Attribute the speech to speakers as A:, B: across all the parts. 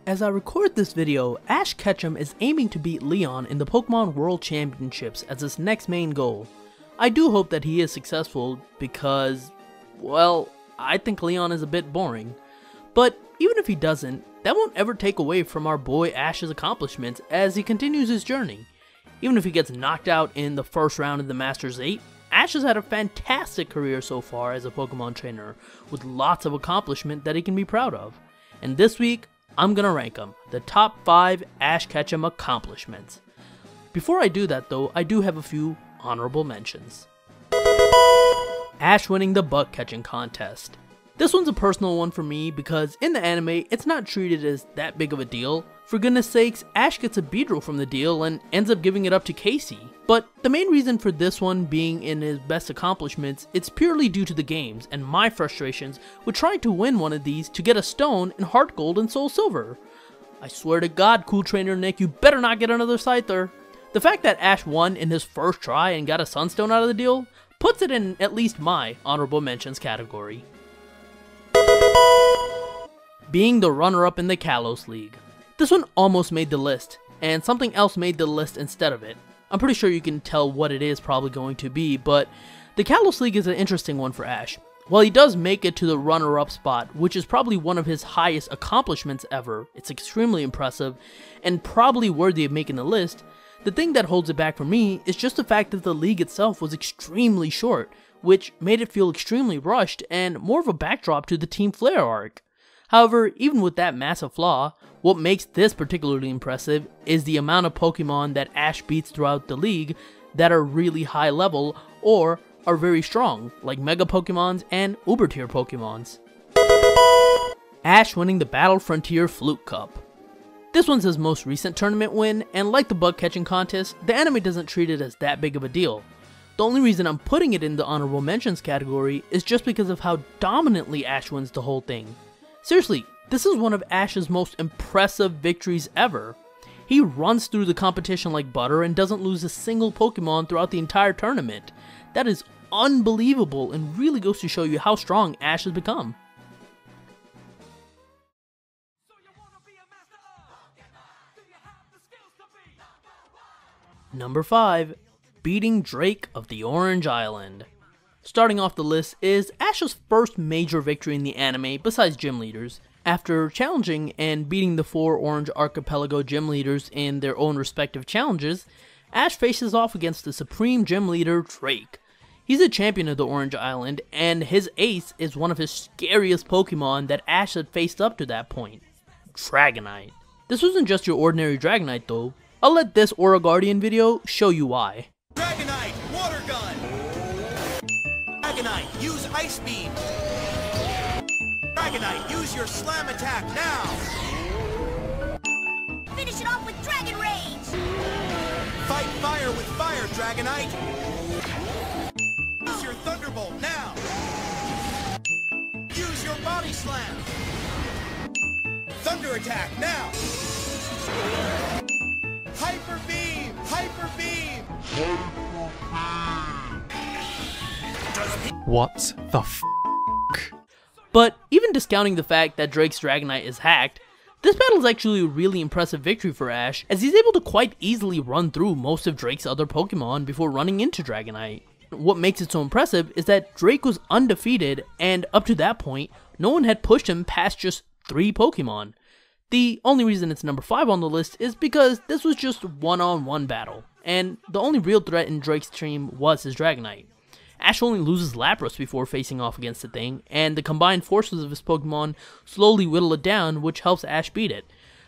A: As I record this video, Ash Ketchum is aiming to beat Leon in the Pokemon World Championships as his next main goal. I do hope that he is successful because, well, I think Leon is a bit boring. But even if he doesn't, that won't ever take away from our boy Ash's accomplishments as he continues his journey. Even if he gets knocked out in the first round of the Masters 8, Ash has had a fantastic career so far as a Pokemon trainer, with lots of accomplishment that he can be proud of. And this week, I'm gonna rank them, the top 5 Ash Ketchum accomplishments. Before I do that though, I do have a few honorable mentions. Ash winning the bug catching contest. This one's a personal one for me because in the anime, it's not treated as that big of a deal. For goodness sakes, Ash gets a Beedrill from the deal and ends up giving it up to Casey. But the main reason for this one being in his best accomplishments, it's purely due to the games and my frustrations with trying to win one of these to get a stone in Heart Gold and Soul Silver. I swear to God, Cool Trainer Nick, you better not get another Scyther. The fact that Ash won in his first try and got a Sunstone out of the deal puts it in at least my honorable mentions category. Being the runner-up in the Kalos League. This one almost made the list, and something else made the list instead of it. I'm pretty sure you can tell what it is probably going to be, but the Kalos League is an interesting one for Ash. While he does make it to the runner-up spot, which is probably one of his highest accomplishments ever, it's extremely impressive, and probably worthy of making the list, the thing that holds it back for me is just the fact that the league itself was extremely short, which made it feel extremely rushed and more of a backdrop to the Team Flare arc. However, even with that massive flaw, what makes this particularly impressive is the amount of Pokemon that Ash beats throughout the league that are really high level or are very strong, like Mega Pokemons and Uber tier Pokemons. Ash winning the Battle Frontier Fluke Cup. This one's his most recent tournament win, and like the bug catching contest, the anime doesn't treat it as that big of a deal. The only reason I'm putting it in the honorable mentions category is just because of how dominantly Ash wins the whole thing. Seriously, this is one of Ash's most impressive victories ever. He runs through the competition like butter and doesn't lose a single Pokemon throughout the entire tournament. That is unbelievable and really goes to show you how strong Ash has become. Number 5. Beating Drake of the Orange Island. Starting off the list is Ash's first major victory in the anime besides gym leaders. After challenging and beating the 4 Orange Archipelago gym leaders in their own respective challenges, Ash faces off against the supreme gym leader Drake. He's a champion of the Orange Island, and his ace is one of his scariest Pokemon that Ash had faced up to that point, Dragonite. This wasn't just your ordinary Dragonite though. I'll let this Aura Guardian video show you why.
B: Dragonite, Water Gun! Dragonite, use Ice Beam! Dragonite, use your Slam Attack now!
C: Finish it off with Dragon Rage!
B: Fight fire with fire, Dragonite! Use your Thunderbolt now! Use your Body Slam! Thunder Attack now! Hyper Beam! Hyper Beam!
D: What the f***?
A: But even discounting the fact that Drake's Dragonite is hacked, this battle is actually a really impressive victory for Ash, as he's able to quite easily run through most of Drake's other Pokemon before running into Dragonite. What makes it so impressive is that Drake was undefeated, and up to that point, no one had pushed him past just 3 Pokemon. The only reason it's number 5 on the list is because this was just a one-on-one battle, and the only real threat in Drake's team was his Dragonite. Ash only loses Lapras before facing off against the thing, and the combined forces of his Pokemon slowly whittle it down, which helps Ash beat it.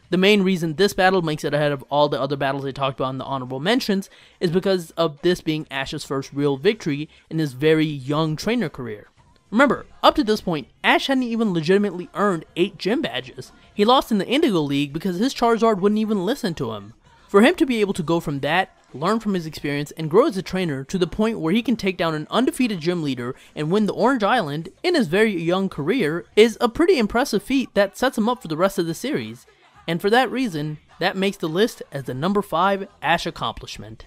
A: The main reason this battle makes it ahead of all the other battles I talked about in the honorable mentions is because of this being Ash's first real victory in his very young trainer career. Remember, up to this point, Ash hadn't even legitimately earned 8 gym badges. He lost in the Indigo League because his Charizard wouldn't even listen to him. For him to be able to go from that, learn from his experience, and grow as a trainer to the point where he can take down an undefeated gym leader and win the Orange Island in his very young career is a pretty impressive feat that sets him up for the rest of the series. And for that reason, that makes the list as the number 5 Ash accomplishment.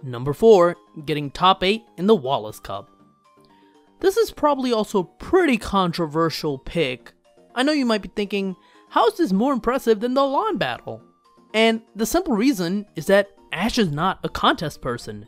A: Number 4, getting top 8 in the Wallace Cup. This is probably also a pretty controversial pick. I know you might be thinking, how is this more impressive than the lawn battle? And the simple reason is that Ash is not a contest person.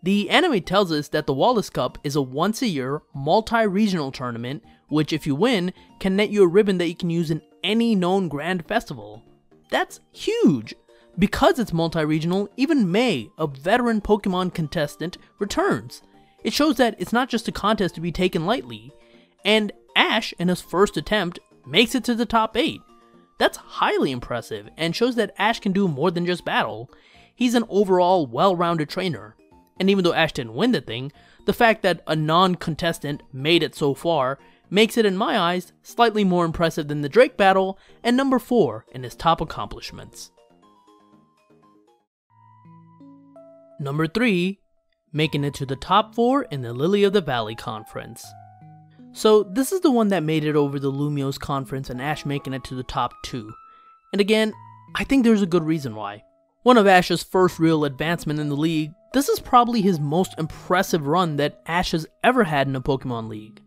A: The anime tells us that the Wallace Cup is a once-a-year, multi-regional tournament, which if you win, can net you a ribbon that you can use in any known grand festival. That's huge! Because it's multi-regional, even May, a veteran Pokemon contestant, returns. It shows that it's not just a contest to be taken lightly. And Ash, in his first attempt, makes it to the top 8. That's highly impressive, and shows that Ash can do more than just battle. He's an overall well-rounded trainer. And even though Ash didn't win the thing, the fact that a non-contestant made it so far makes it, in my eyes, slightly more impressive than the Drake battle, and number 4 in his top accomplishments. Number 3, making it to the top 4 in the Lily of the Valley conference. So this is the one that made it over the Lumiose conference and Ash making it to the top 2. And again, I think there's a good reason why. One of Ash's first real advancement in the league, this is probably his most impressive run that Ash has ever had in a Pokemon League.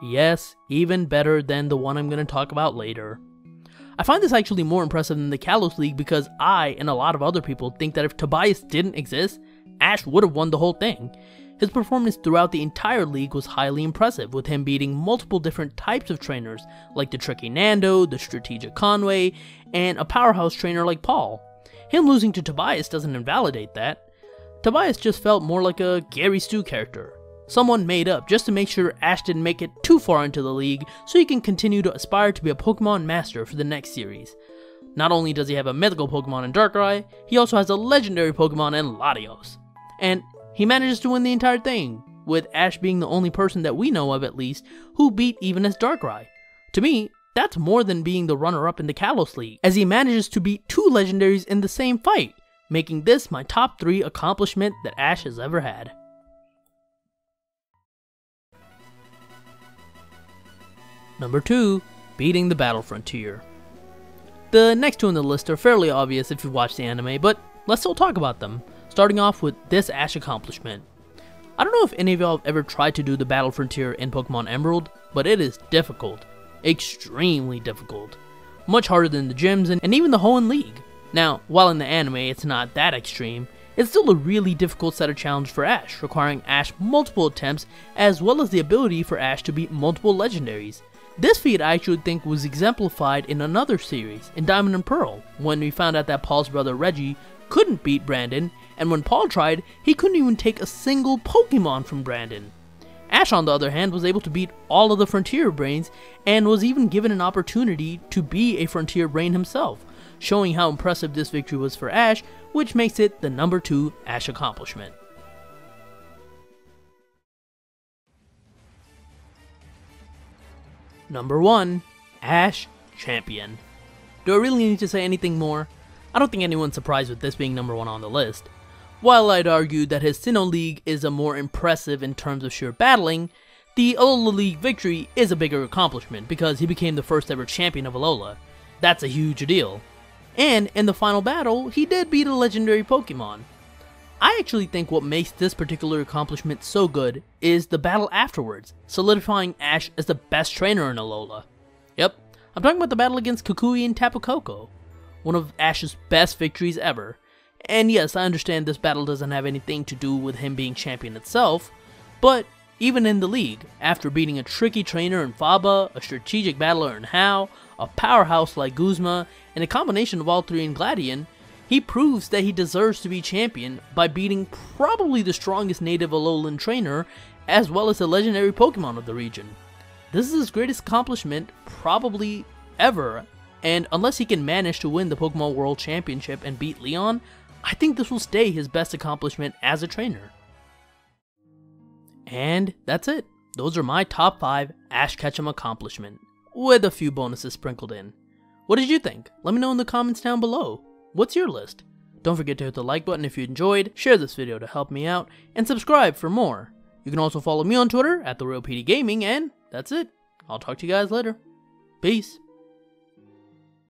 A: Yes, even better than the one I'm going to talk about later. I find this actually more impressive than the Kalos League because I, and a lot of other people, think that if Tobias didn't exist, Ash would have won the whole thing. His performance throughout the entire league was highly impressive, with him beating multiple different types of trainers, like the tricky Nando, the strategic Conway, and a powerhouse trainer like Paul. Him losing to Tobias doesn't invalidate that. Tobias just felt more like a Gary Stu character. Someone made up just to make sure Ash didn't make it too far into the league so he can continue to aspire to be a Pokemon master for the next series. Not only does he have a mythical Pokemon in Darkrai, he also has a legendary Pokemon in Latios. And he manages to win the entire thing, with Ash being the only person that we know of at least who beat even his Darkrai. To me, that's more than being the runner-up in the Kalos League, as he manages to beat 2 legendaries in the same fight, making this my top 3 accomplishment that Ash has ever had. Number 2, beating the Battle Frontier. The next 2 on the list are fairly obvious if you've watched the anime, but let's still talk about them, starting off with this Ash accomplishment. I don't know if any of y'all have ever tried to do the Battle Frontier in Pokemon Emerald, but it is difficult. Extremely difficult. Much harder than the gyms and even the Hoenn League. Now, while in the anime it's not that extreme, it's still a really difficult set of challenge for Ash, requiring Ash multiple attempts as well as the ability for Ash to beat multiple legendaries. This feat I actually think was exemplified in another series, in Diamond and Pearl, when we found out that Paul's brother Reggie couldn't beat Brandon, and when Paul tried, he couldn't even take a single Pokemon from Brandon. Ash, on the other hand, was able to beat all of the Frontier Brains, and was even given an opportunity to be a Frontier Brain himself, showing how impressive this victory was for Ash, which makes it the number 2 Ash accomplishment. Number 1, Ash Champion. Do I really need to say anything more? I don't think anyone's surprised with this being number 1 on the list. While I'd argue that his Sinnoh League is a more impressive in terms of sheer battling, the Alola League victory is a bigger accomplishment because he became the first ever champion of Alola. That's a huge deal. And in the final battle, he did beat a legendary Pokemon. I actually think what makes this particular accomplishment so good is the battle afterwards, solidifying Ash as the best trainer in Alola. Yep, I'm talking about the battle against Kukui and Tapu Koko, one of Ash's best victories ever. And yes, I understand this battle doesn't have anything to do with him being champion itself, but even in the league, after beating a tricky trainer in Faba, a strategic battler in Hau, a powerhouse like Guzma, and a combination of all 3 in Gladion, he proves that he deserves to be champion by beating probably the strongest native Alolan trainer, as well as the legendary Pokemon of the region. This is his greatest accomplishment probably ever, and unless he can manage to win the Pokemon World Championship and beat Leon, I think this will stay his best accomplishment as a trainer. And that's it. Those are my top 5 Ash Ketchum accomplishments, with a few bonuses sprinkled in. What did you think? Let me know in the comments down below. What's your list? Don't forget to hit the like button if you enjoyed, share this video to help me out, and subscribe for more. You can also follow me on Twitter at PdGaming, and that's it. I'll talk to you guys later. Peace.